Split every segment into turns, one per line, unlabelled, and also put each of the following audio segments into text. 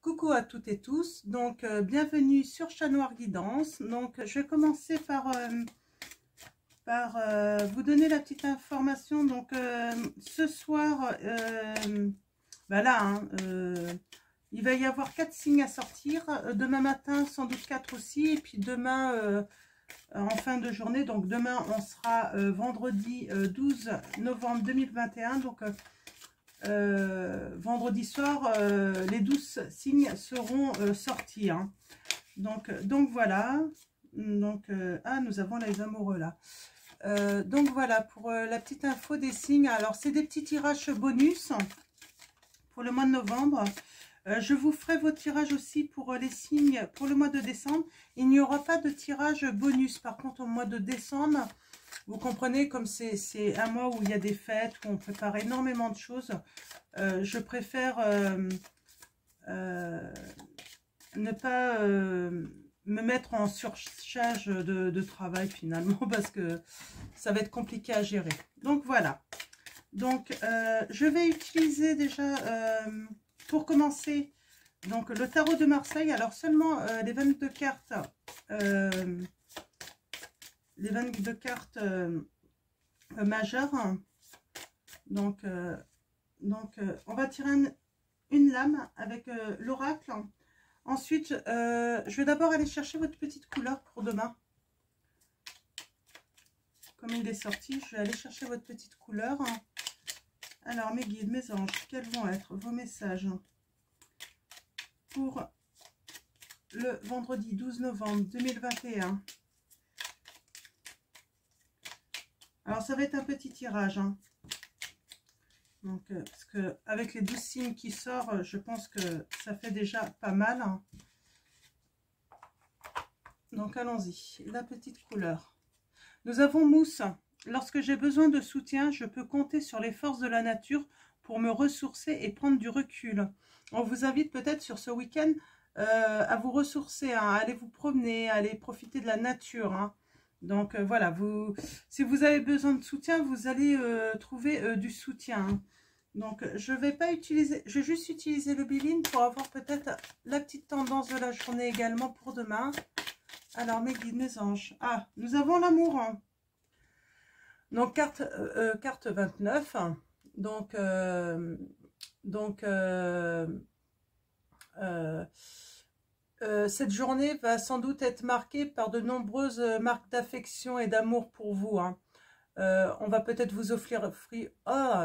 Coucou à toutes et tous, donc bienvenue sur Chat Noir Guidance. Donc je vais commencer par, vous donner la petite information. Donc ce soir, il va y avoir 4 signes à sortir. Demain matin sans doute 4 aussi, et puis demain en fin de journée. Donc demain on sera vendredi 12 novembre 2021. Donc vendredi soir, les 12 signes seront sortis. Hein. Donc voilà. Donc, nous avons les amoureux là. Donc voilà pour la petite info des signes. Alors, c'est des petits tirages bonus pour le mois de novembre. Je vous ferai vos tirages aussi pour les signes pour le mois de décembre. Il n'y aura pas de tirage bonus. Par contre, au mois de décembre, vous comprenez, comme c'est un mois où il y a des fêtes, où on prépare énormément de choses, je préfère ne pas me mettre en surcharge de travail finalement, parce que ça va être compliqué à gérer. Donc voilà. Donc je vais utiliser déjà, pour commencer, donc le tarot de Marseille. Alors seulement les 22 cartes. Les 22 cartes majeures. Donc, on va tirer une lame avec l'oracle. Ensuite, je vais d'abord aller chercher votre petite couleur pour demain. Comme il est sorti, je vais aller chercher votre petite couleur. Alors, mes guides, mes anges, quels vont être vos messages pour le vendredi 12 novembre 2021? Alors, ça va être un petit tirage. Hein. Donc, parce que avec les 12 signes qui sortent, je pense que ça fait déjà pas mal. Hein. Donc, allons-y. La petite couleur. Nous avons mousse. Lorsque j'ai besoin de soutien, je peux compter sur les forces de la nature pour me ressourcer et prendre du recul. On vous invite peut-être sur ce week-end à vous ressourcer, hein, à aller vous promener, à aller profiter de la nature. Hein. Donc voilà, si vous avez besoin de soutien, vous allez trouver du soutien. Hein. Donc je vais pas utiliser, je vais juste utiliser le Béline pour avoir peut-être la petite tendance de la journée également pour demain. Alors mes guides, mes anges. Ah, nous avons l'amour. Hein. Donc carte 29. Cette journée va sans doute être marquée par de nombreuses marques d'affection et d'amour pour vous. Hein. On va peut-être vous offrir,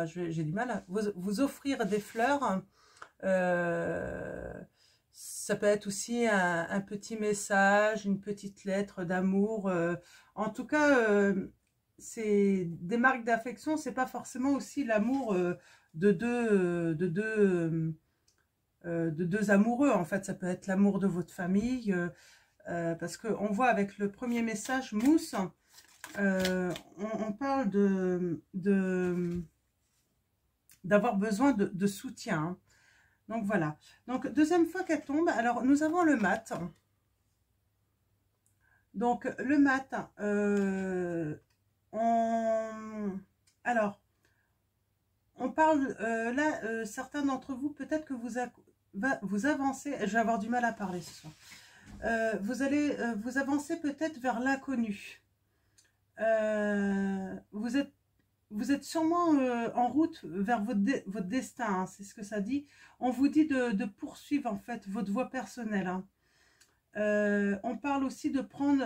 j'ai du mal, vous offrir des fleurs. Ça peut être aussi un petit message, une petite lettre d'amour. En tout cas, c'est des marques d'affection. C'est pas forcément aussi l'amour de deux amoureux. En fait, ça peut être l'amour de votre famille. Parce qu'on voit avec le premier message, mousse, on parle d'avoir besoin de soutien. Hein. Donc voilà. Donc deuxième fois qu'elle tombe, alors nous avons le mat. Donc le mat, on parle là, certains d'entre vous, peut-être que vous avancez, je vais avoir du mal à parler ce soir. Vous allez vous avancer peut-être vers l'inconnu. Vous êtes sûrement en route vers votre destin, hein, c'est ce que ça dit. On vous dit de poursuivre en fait votre voie personnelle. Hein. On parle aussi de prendre,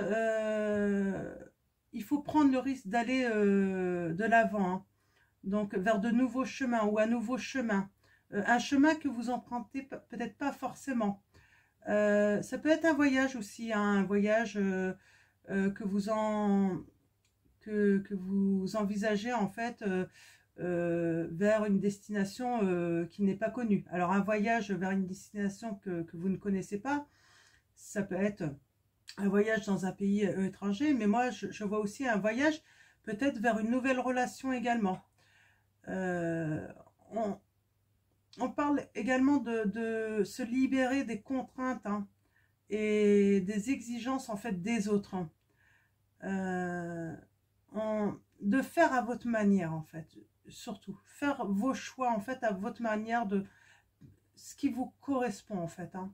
il faut prendre le risque d'aller de l'avant, hein. Donc vers de nouveaux chemins ou un nouveau chemin. Un chemin que vous empruntez peut-être pas forcément. Ça peut être un voyage aussi, hein, un voyage que vous envisagez en fait vers une destination qui n'est pas connue. Alors un voyage vers une destination que vous ne connaissez pas, ça peut être un voyage dans un pays étranger, mais moi je vois aussi un voyage peut-être vers une nouvelle relation également. On parle également de se libérer des contraintes, hein, et des exigences en fait des autres. Hein. De faire à votre manière en fait, surtout faire vos choix en fait à votre manière. ce qui vous correspond en fait, hein.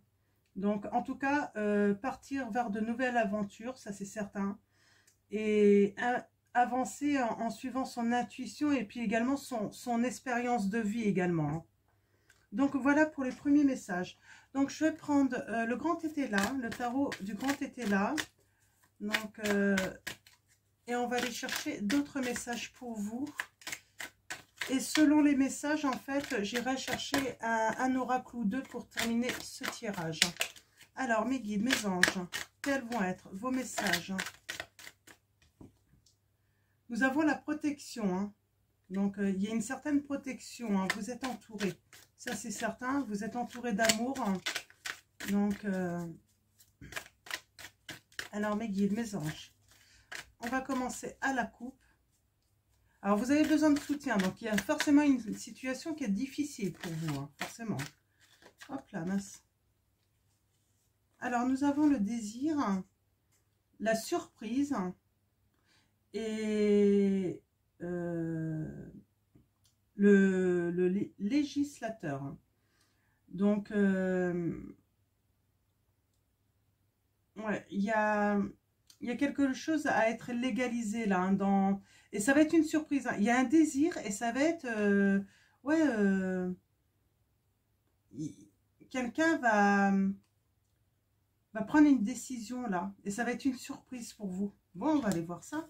Donc en tout cas, partir vers de nouvelles aventures, ça c'est certain. Et avancer en suivant son intuition et puis également son expérience de vie également, hein. Donc voilà pour les premiers messages. Donc je vais prendre le grand été là, le tarot du grand été là. Donc et on va aller chercher d'autres messages pour vous. Et selon les messages, en fait, j'irai chercher un oracle ou deux pour terminer ce tirage. Alors, mes guides, mes anges, quels vont être vos messages? Nous avons la protection, hein. Donc, il y a une certaine protection, hein. Vous êtes entouré. Ça, c'est certain. Vous êtes entouré d'amour, hein. Donc, alors, mes guides, mes anges, on va commencer à la coupe. Alors, vous avez besoin de soutien. Donc, il y a forcément une situation qui est difficile pour vous, hein, forcément. Hop là, mince. Alors, nous avons le désir, la surprise et le législateur. Donc, ouais, il y a quelque chose à être légalisé là, hein, et ça va être une surprise, hein. Il y a un désir et ça va être ouais, quelqu'un va prendre une décision là et ça va être une surprise pour vous. Bon, on va aller voir ça.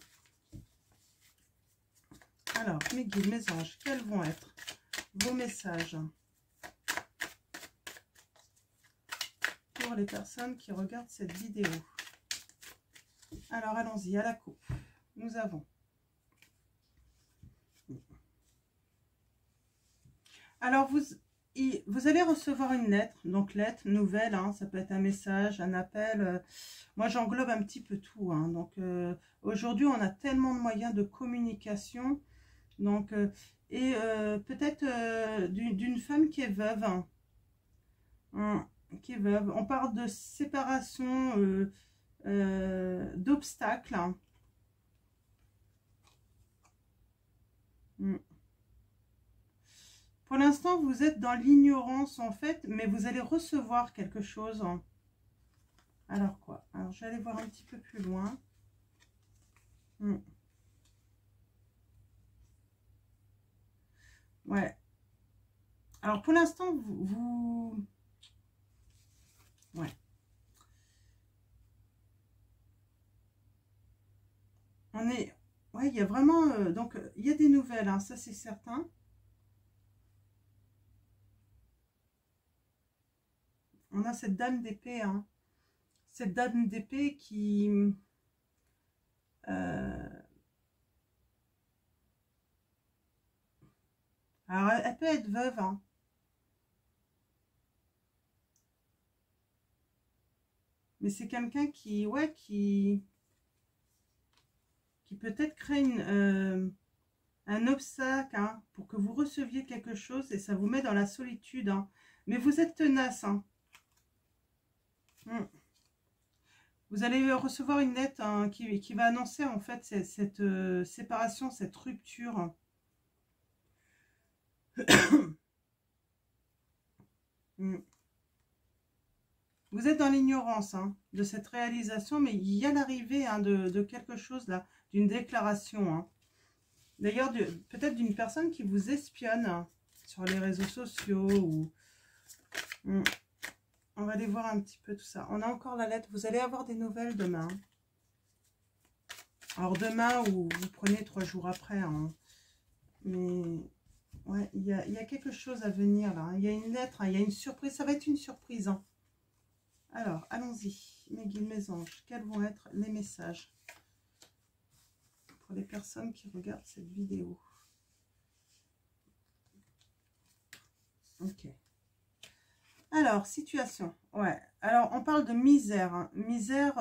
Alors, mes guides, mes anges, quels vont être vos messages pour les personnes qui regardent cette vidéo? Alors, allons-y, à la coupe. Nous avons... Alors, vous allez recevoir une lettre, donc lettre, nouvelle, hein, ça peut être un message, un appel. Moi, j'englobe un petit peu tout, hein. Donc, aujourd'hui, on a tellement de moyens de communication. Donc, peut-être d'une femme qui est veuve, hein, qui est veuve. On parle de séparation, d'obstacles, hein. Pour l'instant, vous êtes dans l'ignorance, en fait, mais vous allez recevoir quelque chose, hein. Alors quoi? Alors, je vais aller voir un petit peu plus loin. Ouais. Alors, pour l'instant, ouais. On est... Ouais, il y a vraiment... donc, il y a des nouvelles, hein, ça, c'est certain. On a cette dame d'épée, hein. Cette dame d'épée qui... alors, elle peut être veuve, hein. Mais c'est quelqu'un qui... Ouais, qui peut-être crée un obstacle, hein, pour que vous receviez quelque chose et ça vous met dans la solitude, hein. Mais vous êtes tenace, hein. Vous allez recevoir une lettre, hein, qui va annoncer en fait cette séparation, cette rupture. Vous êtes dans l'ignorance, hein, de cette réalisation, mais il y a l'arrivée, hein, de quelque chose là, d'une déclaration, hein. D'ailleurs, peut-être d'une personne qui vous espionne, hein, sur les réseaux sociaux. Ou... On va aller voir un petit peu tout ça. On a encore la lettre. Vous allez avoir des nouvelles demain. Alors demain, ou vous prenez 3 jours après, hein. Mais ouais, il y a quelque chose à venir là. Il y a une lettre, hein, il y a une surprise. Ça va être une surprise, hein. Alors, allons-y. Mes guides, mes anges, quels vont être les messages pour les personnes qui regardent cette vidéo? Ok. Alors, situation. Ouais. Alors, on parle de misère, hein. Misère...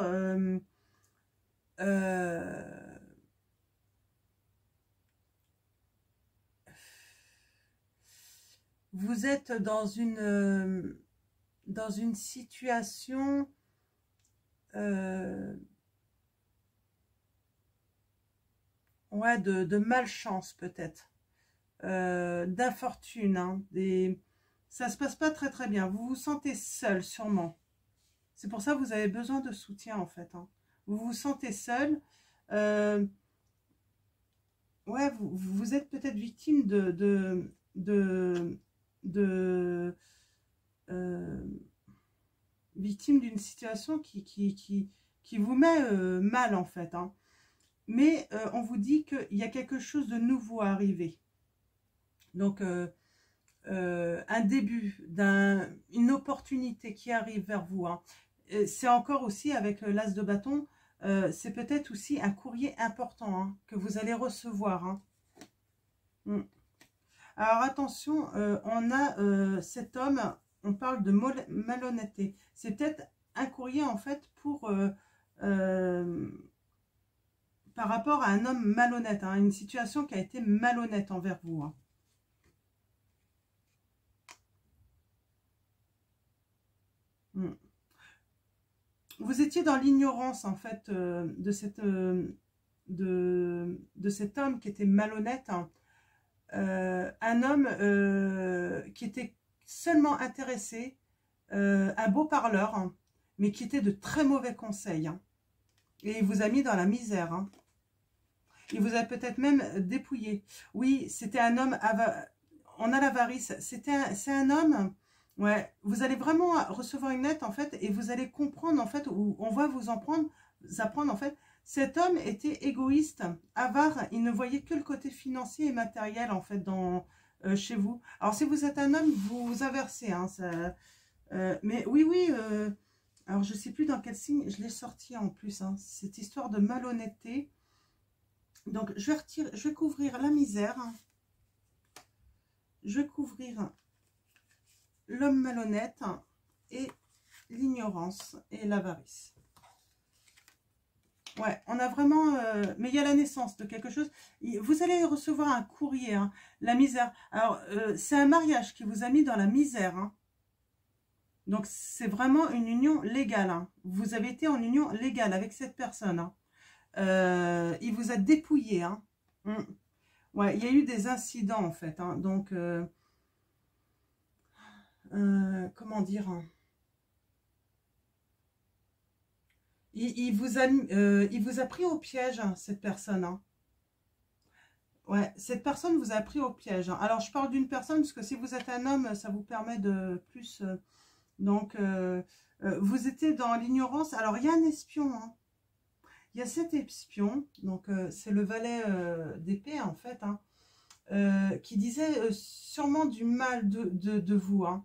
vous êtes dans une situation ouais, de malchance peut-être, d'infortune, hein, ça se passe pas très très bien. Vous vous sentez seul, sûrement. C'est pour ça que vous avez besoin de soutien, en fait. Hein. Vous vous sentez seul. Ouais, vous êtes peut-être victime de victime d'une situation qui vous met mal, en fait. Hein. Mais on vous dit qu'il y a quelque chose de nouveau à arriver. Donc, un début, une opportunité qui arrive vers vous. Hein. C'est encore aussi avec l'as de bâton, c'est peut-être aussi un courrier important hein, que vous allez recevoir. Hein. Alors attention, on a cet homme, on parle de malhonnêteté. C'est peut-être un courrier en fait pour par rapport à un homme malhonnête, hein, une situation qui a été malhonnête envers vous. Hein. Vous étiez dans l'ignorance en fait de cet homme qui était malhonnête. Hein. Un homme qui était seulement intéressé, un beau parleur, hein, mais qui était de très mauvais conseils. Hein. Et il vous a mis dans la misère. Hein. Il vous a peut-être même dépouillé. Oui, c'était un homme, on a l'avarice. C'est un homme, ouais, vous allez vraiment recevoir une lettre en fait, et vous allez comprendre en fait, où on va vous apprendre en fait, cet homme était égoïste, avare, il ne voyait que le côté financier et matériel en fait chez vous. Alors si vous êtes un homme, vous vous inversez, hein, mais oui, oui, alors je ne sais plus dans quel signe, je l'ai sorti en plus, hein, cette histoire de malhonnêteté. Donc je vais couvrir la misère, je vais couvrir l'homme malhonnête et l'ignorance et l'avarice. Ouais, on a vraiment... mais il y a la naissance de quelque chose. Vous allez recevoir un courrier, hein, la misère. Alors, c'est un mariage qui vous a mis dans la misère. Hein. Donc, c'est vraiment une union légale. Hein. Vous avez été en union légale avec cette personne. Hein. Il vous a dépouillé. Hein. Ouais, il y a eu des incidents, en fait. Hein. Donc, comment dire hein. Il vous a pris au piège, hein, cette personne. Hein. Ouais, cette personne vous a pris au piège. Hein. Alors, je parle d'une personne, parce que si vous êtes un homme, ça vous permet de plus... donc, vous étiez dans l'ignorance. Alors, il y a un espion. Hein. Il y a cet espion, donc c'est le valet d'épée, en fait, hein, qui disait sûrement du mal de vous. Hein.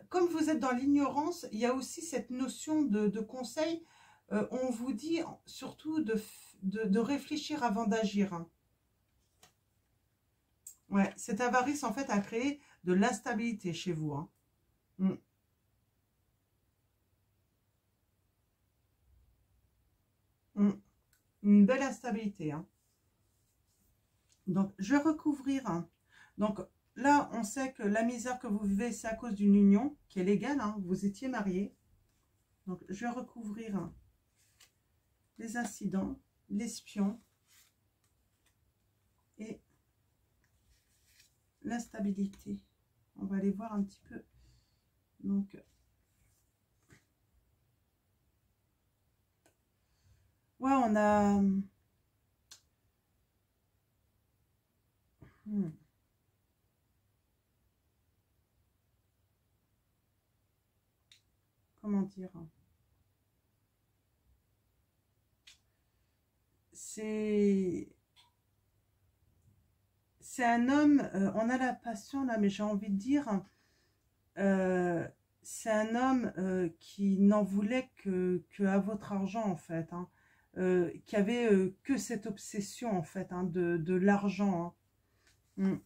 Comme vous êtes dans l'ignorance, il y a aussi cette notion de conseil. On vous dit surtout de réfléchir avant d'agir. Hein. Ouais, cette avarice, en fait, a créé de l'instabilité chez vous. Hein. Une belle instabilité. Hein. Donc, je vais recouvrir. Hein. Donc, là, on sait que la misère que vous vivez, c'est à cause d'une union qui est légale. Hein. Vous étiez mariés. Donc, je vais recouvrir hein, les incidents, l'espion et l'instabilité. On va aller voir un petit peu. Donc, ouais, on a... Comment dire c'est un homme, on a la passion là, mais j'ai envie de dire, c'est un homme qui n'en voulait que à votre argent en fait, hein, qui avait que cette obsession en fait hein, de l'argent. Hein.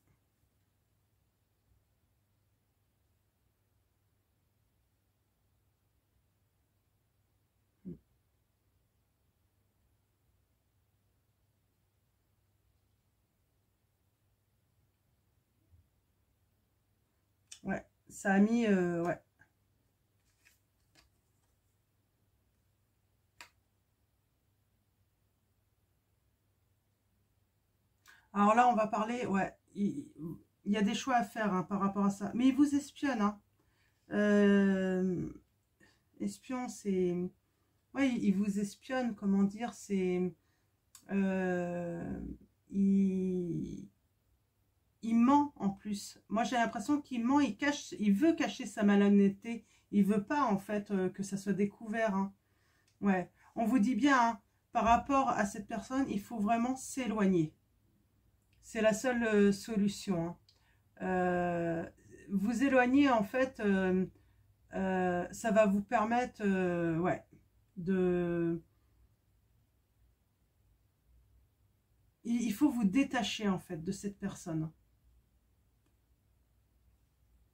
Ouais, ça a mis, ouais. Alors là, on va parler, ouais, il y a des choix à faire hein, par rapport à ça. Mais il vous espionne. Hein. Espion, c'est... Oui, il vous espionne, comment dire, c'est... Il ment en plus. Moi, j'ai l'impression qu'il ment, il veut cacher sa malhonnêteté. Il veut pas, en fait, que ça soit découvert. Hein. Ouais, on vous dit bien, hein, par rapport à cette personne, il faut vraiment s'éloigner. C'est la seule solution. Hein. Vous éloigner, en fait, ça va vous permettre, ouais, de... Il faut vous détacher, en fait, de cette personne.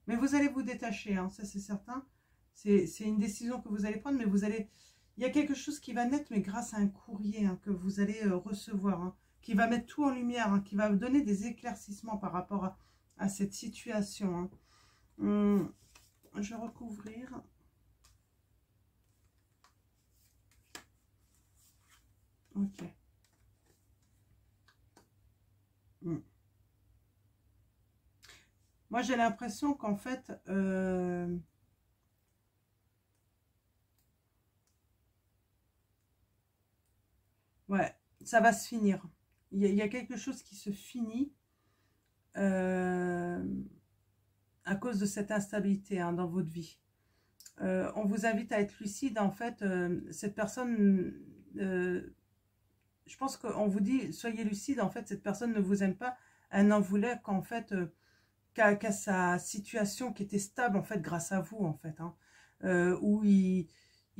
Mais vous allez vous détacher, hein, ça c'est certain. C'est une décision que vous allez prendre, mais vous allez... Il y a quelque chose qui va naître, mais grâce à un courrier hein, que vous allez recevoir, hein, qui va mettre tout en lumière, hein, qui va vous donner des éclaircissements par rapport à cette situation. Hein. Je vais recouvrir. Ok. Moi, j'ai l'impression qu'en fait... ouais, ça va se finir. Il y a quelque chose qui se finit à cause de cette instabilité hein, dans votre vie. On vous invite à être lucide. En fait, cette personne... je pense qu'on vous dit, soyez lucide. En fait, cette personne ne vous aime pas. Elle n'en voulait qu'en fait... qu'à sa situation qui était stable, en fait, grâce à vous, en fait. Hein, où il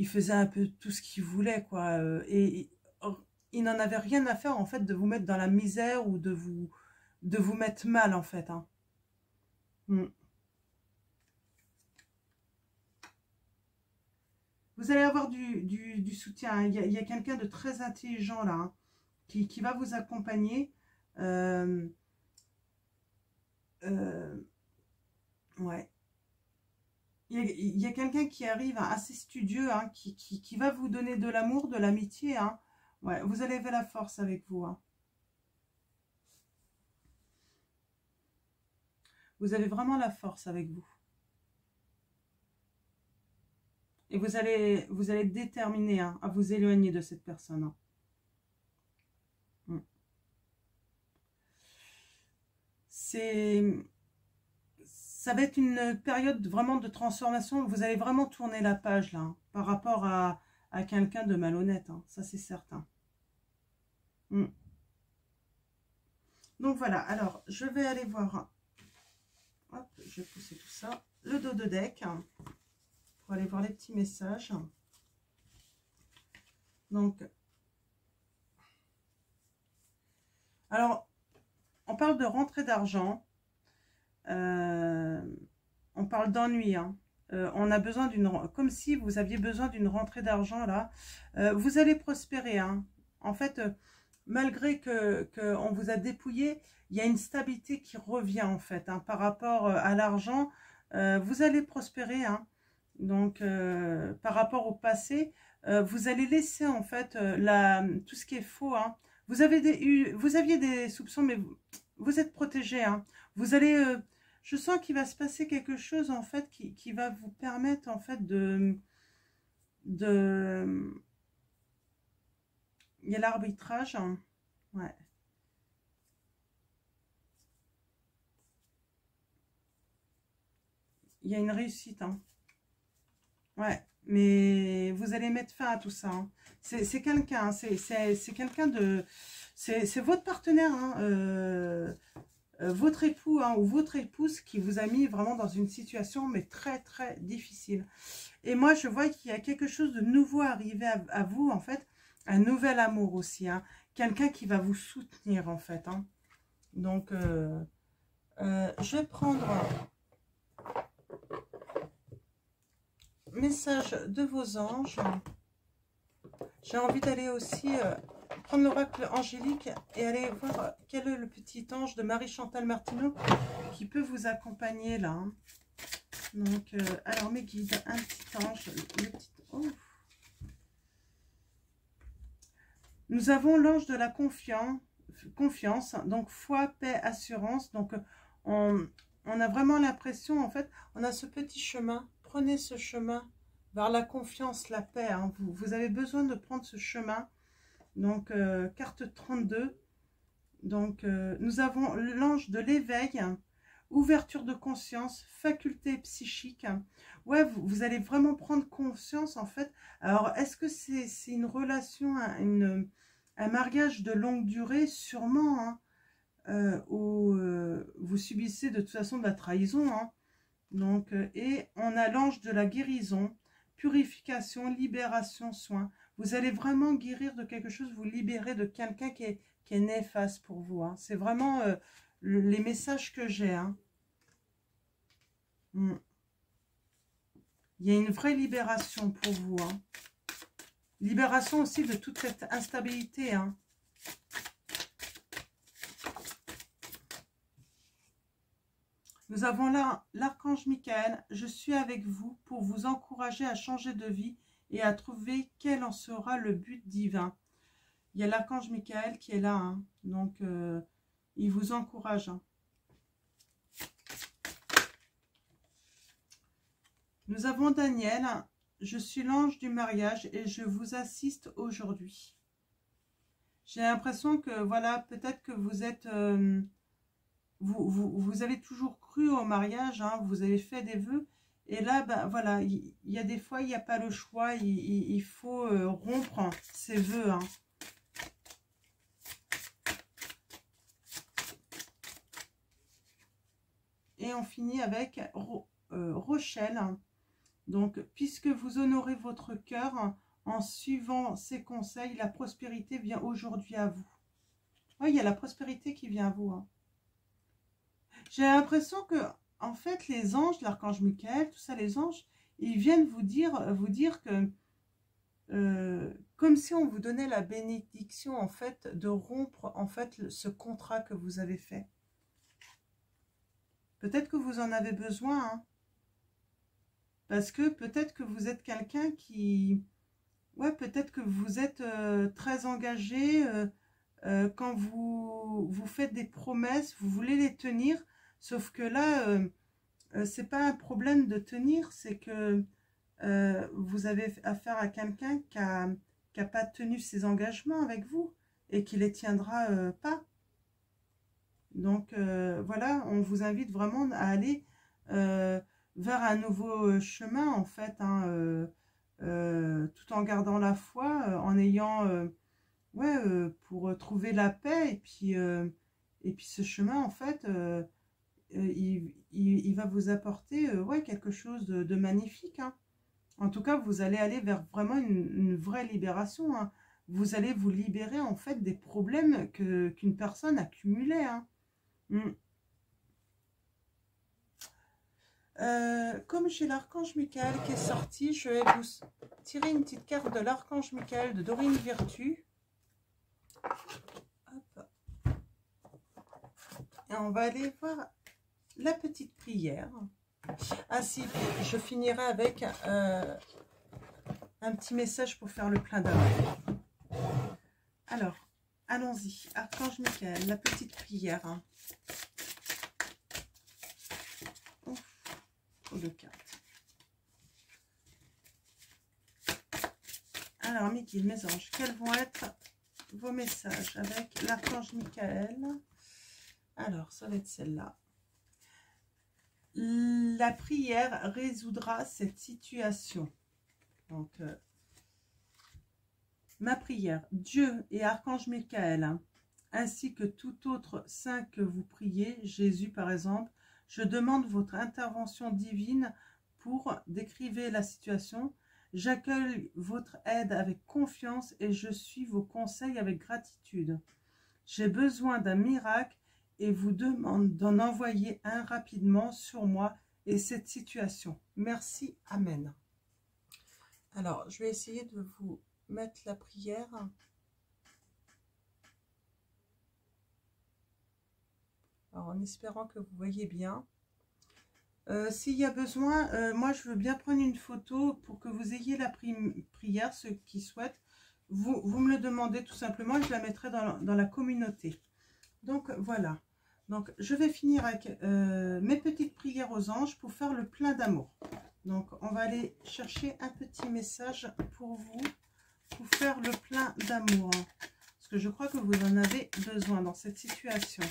faisait un peu tout ce qu'il voulait, quoi. Et il n'en avait rien à faire, en fait, de vous mettre dans la misère ou de vous mettre mal, en fait. Hein. Vous allez avoir du soutien. Hein. Il y a quelqu'un de très intelligent, là, hein, qui va vous accompagner. Ouais. Il y a quelqu'un qui arrive hein, assez studieux, hein, qui va vous donner de l'amour, de l'amitié. Hein. Ouais, vous allez avoir la force avec vous. Hein. Vous avez vraiment la force avec vous. Et vous allez être déterminé hein, à vous éloigner de cette personne. Hein. Ça va être une période vraiment de transformation. Vous allez vraiment tourner la page là, hein, par rapport à quelqu'un de malhonnête. Hein, ça, c'est certain. Donc voilà, alors je vais aller voir. Hop, je vais pousser tout ça. Le dos de deck. Hein, pour aller voir les petits messages. Donc, alors, on parle de rentrée d'argent. On parle d'ennui. Hein. On a besoin d'une... Comme si vous aviez besoin d'une rentrée d'argent, là. Vous allez prospérer. Hein. En fait, malgré qu'on vous a dépouillé, il y a une stabilité qui revient, en fait, hein, par rapport à l'argent. Vous allez prospérer. Hein. Donc, par rapport au passé, vous allez laisser, en fait, tout ce qui est faux. Hein. Vous aviez des soupçons, mais vous êtes protégé. Hein. Vous allez... je sens qu'il va se passer quelque chose, en fait, qui va vous permettre, en fait, de... Il y a l'arbitrage. Hein. Ouais. Il y a une réussite. Hein. Ouais. Mais vous allez mettre fin à tout ça. Hein. C'est quelqu'un. Hein. C'est quelqu'un de... C'est votre partenaire. Hein. Votre époux hein, ou votre épouse qui vous a mis vraiment dans une situation mais très très difficile. Et moi je vois qu'il y a quelque chose de nouveau arrivé à vous en fait, un nouvel amour aussi, hein, quelqu'un qui va vous soutenir en fait. Hein. Donc je vais prendre message de vos anges. J'ai envie d'aller aussi prendre l'oracle angélique et aller voir quel est le petit ange de Marie-Chantal Martineau qui peut vous accompagner là. Hein. Donc, alors mes guides, un petit ange. Oh. Nous avons l'ange de la confiance, donc foi, paix, assurance. Donc, on a vraiment l'impression, en fait, on a ce petit chemin. Prenez ce chemin vers la confiance, la paix. Hein. Vous avez besoin de prendre ce chemin. Donc, carte 32. Donc, nous avons l'ange de l'éveil, ouverture de conscience, faculté psychique. Ouais, vous allez vraiment prendre conscience, en fait. Alors, est-ce que c'est une relation, un mariage de longue durée? Sûrement, hein. Où vous subissez de toute façon de la trahison. Hein. Donc, et on a l'ange de la guérison, purification, libération, soin. Vous allez vraiment guérir de quelque chose, vous libérer de quelqu'un qui est néfaste pour vous. Hein. C'est vraiment les messages que j'ai. Hein. Il y a une vraie libération pour vous. Hein. Libération aussi de toute cette instabilité. Hein. Nous avons là l'archange Michael. Je suis avec vous pour vous encourager à changer de vie et à trouver quel en sera le but divin. Il y a l'archange Michael qui est là. Hein. Donc, il vous encourage. Hein. Nous avons Daniel. Je suis l'ange du mariage et je vous assiste aujourd'hui. J'ai l'impression que, voilà, peut-être que vous êtes... Vous avez toujours cru au mariage, hein, vous avez fait des vœux, et là, ben, voilà, il y a des fois, il n'y a pas le choix, il faut rompre ses vœux. Hein. Et on finit avec Rochelle. Donc, puisque vous honorez votre cœur en suivant ses conseils, la prospérité vient aujourd'hui à vous. Oui, il y a la prospérité qui vient à vous. Hein. J'ai l'impression que, en fait, les anges, l'archange Michael, tout ça, les anges, ils viennent vous dire que, comme si on vous donnait la bénédiction, en fait, de rompre, en fait, ce contrat que vous avez fait. Peut-être que vous en avez besoin, hein, parce que peut-être que vous êtes quelqu'un qui... Ouais, peut-être que vous êtes très engagé, quand vous faites des promesses, vous voulez les tenir. Sauf que là, c'est pas un problème de tenir, c'est que vous avez affaire à quelqu'un qui a pas tenu ses engagements avec vous et qui les tiendra pas. Donc voilà, on vous invite vraiment à aller vers un nouveau chemin en fait, hein, tout en gardant la foi, en ayant ouais, pour trouver la paix et puis ce chemin en fait. Il va vous apporter ouais, quelque chose de magnifique. Hein. En tout cas, vous allez aller vers vraiment une vraie libération. Hein. Vous allez vous libérer en fait des problèmes qu'une personne accumulait. Hein. Comme j'ai l'archange Michael qui est sorti, je vais vous tirer une petite carte de l'archange Michael de Dorine Virtue. Hop. Et on va aller voir la petite prière. Ah si, je finirai avec un petit message pour faire le plein d'amour. Alors, allons-y. Archange Michael, la petite prière. Ouf, trop de cartes. Alors, Mickey, mes anges, quels vont être vos messages avec l'archange Michael? Alors, ça va être celle-là. La prière résoudra cette situation. Donc, ma prière, Dieu et archange Michael, ainsi que tout autre saint que vous priez, Jésus par exemple, je demande votre intervention divine pour décriver la situation. J'accueille votre aide avec confiance et je suis vos conseils avec gratitude. J'ai besoin d'un miracle et vous demande d'en envoyer un rapidement sur moi et cette situation. Merci, Amen. Alors, je vais essayer de vous mettre la prière. Alors, en espérant que vous voyez bien. S'il y a besoin, moi, je veux bien prendre une photo pour que vous ayez la prière, ceux qui souhaitent. Vous me le demandez tout simplement et je la mettrai dans la communauté. Donc, voilà. Donc, je vais finir avec mes petites prières aux anges pour faire le plein d'amour. Donc, on va aller chercher un petit message pour vous, pour faire le plein d'amour. Parce que je crois que vous en avez besoin dans cette situation.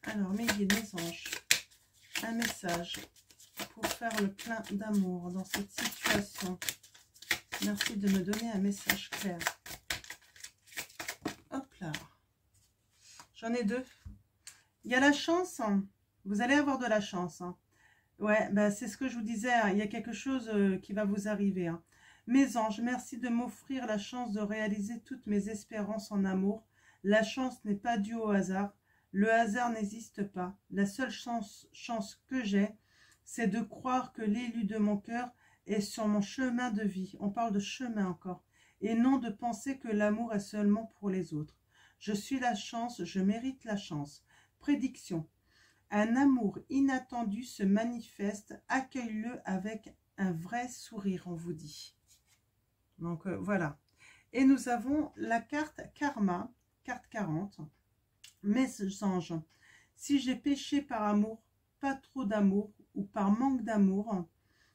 Alors, mes guides, mes anges, un message pour faire le plein d'amour dans cette situation. Merci de me donner un message clair. Hop là. J'en ai deux. Il y a la chance. Vous allez avoir de la chance. Ouais, ben c'est ce que je vous disais. Il y a quelque chose qui va vous arriver. Mes anges, merci de m'offrir la chance de réaliser toutes mes espérances en amour. La chance n'est pas due au hasard. Le hasard n'existe pas. La seule chance que j'ai, c'est de croire que l'élu de mon cœur est sur mon chemin de vie. On parle de chemin encore. Et non de penser que l'amour est seulement pour les autres. Je suis la chance, je mérite la chance. Prédiction. Un amour inattendu se manifeste. Accueille-le avec un vrai sourire, on vous dit. Donc voilà. Et nous avons la carte Karma, carte 40. Mes anges, si j'ai péché par amour, pas trop d'amour ou par manque d'amour,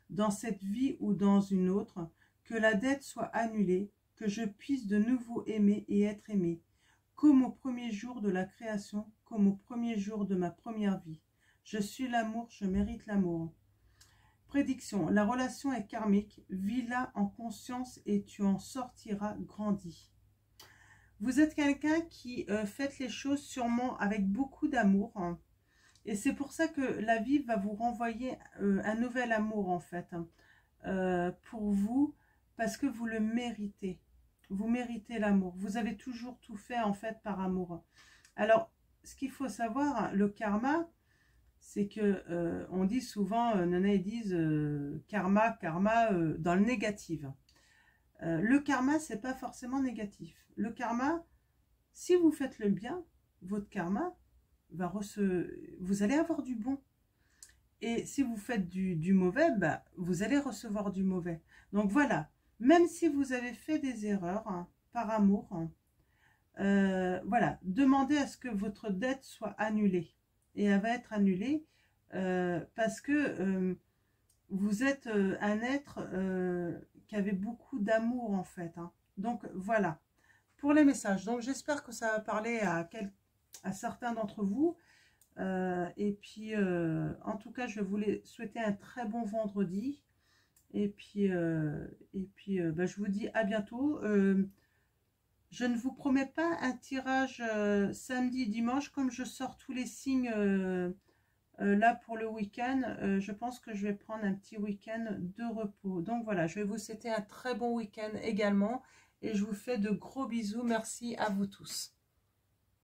dans cette vie ou dans une autre, que la dette soit annulée, que je puisse de nouveau aimer et être aimé, comme au premier jour de la création, comme au premier jour de ma première vie. Je suis l'amour, je mérite l'amour. Prédiction, la relation est karmique, vis-la en conscience et tu en sortiras grandi. Vous êtes quelqu'un qui fait les choses sûrement avec beaucoup d'amour. Et c'est pour ça que la vie va vous renvoyer un nouvel amour en fait. Pour vous, parce que vous le méritez. Vous méritez l'amour. Vous avez toujours tout fait en fait par amour. Alors, ce qu'il faut savoir, le karma, c'est que on dit souvent, Nana ils disent karma, dans le négatif. Le karma, c'est pas forcément négatif. Le karma, si vous faites le bien, votre karma va vous allez avoir du bon. Et si vous faites du mauvais, bah, vous allez recevoir du mauvais. Donc voilà, même si vous avez fait des erreurs par amour, voilà, demandez à ce que votre dette soit annulée. Et elle va être annulée parce que vous êtes un être qui avait beaucoup d'amour en fait. Donc voilà, pour les messages. Donc j'espère que ça va parler à certains d'entre vous. Et puis, en tout cas, je voulais souhaiter un très bon vendredi. Et puis, bah, je vous dis à bientôt. Je ne vous promets pas un tirage samedi, dimanche, comme je sors tous les signes là pour le week-end. Je pense que je vais prendre un petit week-end de repos. Donc voilà, je vais vous souhaiter un très bon week-end également. Et je vous fais de gros bisous. Merci à vous tous.